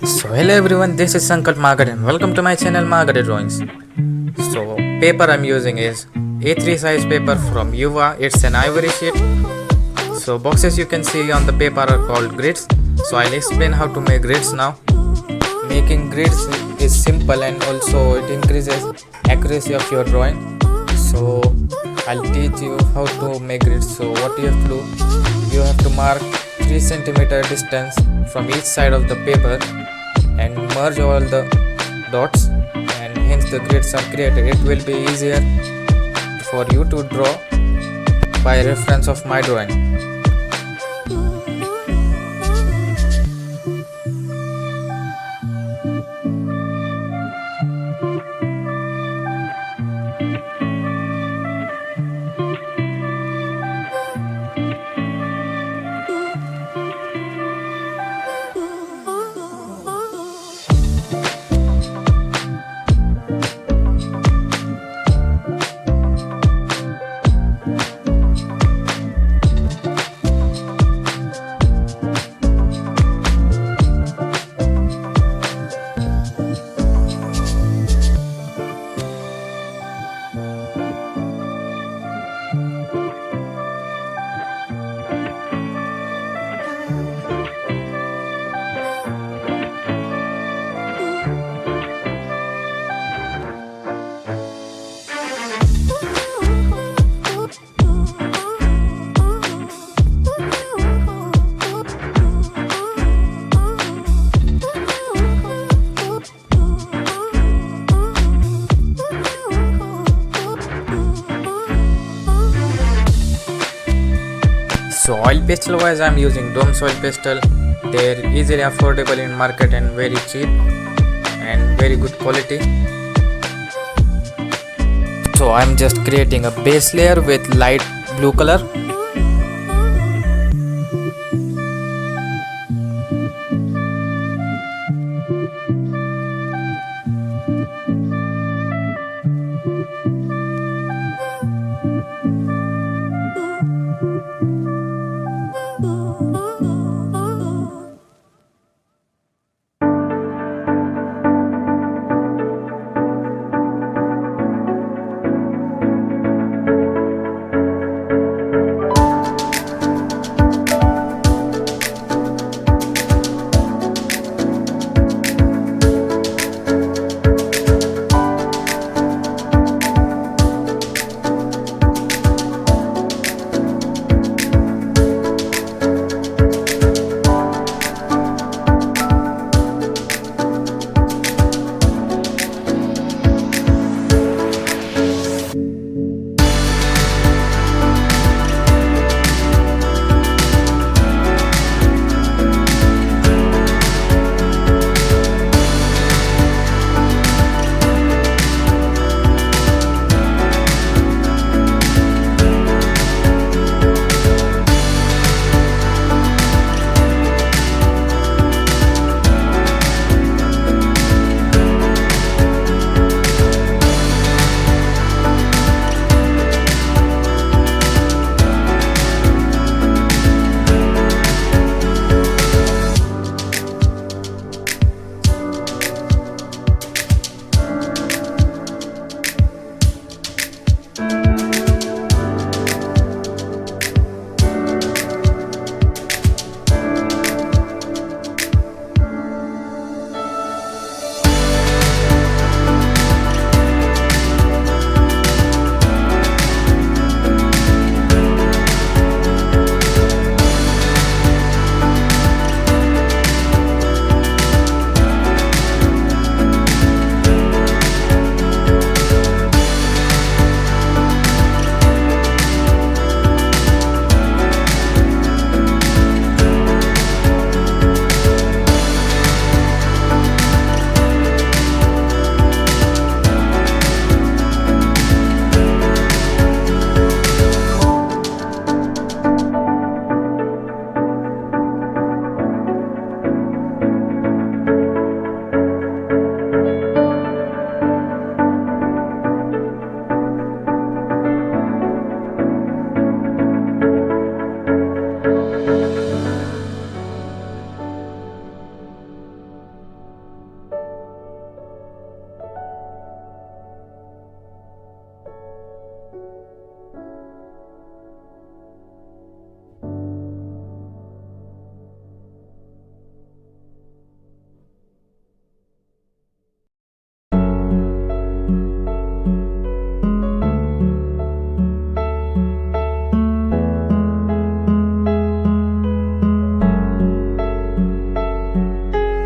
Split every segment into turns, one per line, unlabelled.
So hello everyone, this is Sankalp Margaret and welcome to my channel Margaret Drawings. So paper I'm using is A3 size paper from Yuva. It's an ivory sheet. So boxes you can see on the paper are called grids. So I'll explain how to make grids now. Making grids is simple and also it increases accuracy of your drawing. So I'll teach you how to make grids. So what you have to do, you have to mark 3 centimeter distance from each side of the paper and merge all the dots, and hence the grids are created. It will be easier for you to draw by reference of my drawing. So oil pastel wise I'm using Dome soil pastel. They're easily affordable in market and very cheap and very good quality. So I'm just creating a base layer with light blue color.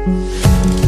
bye.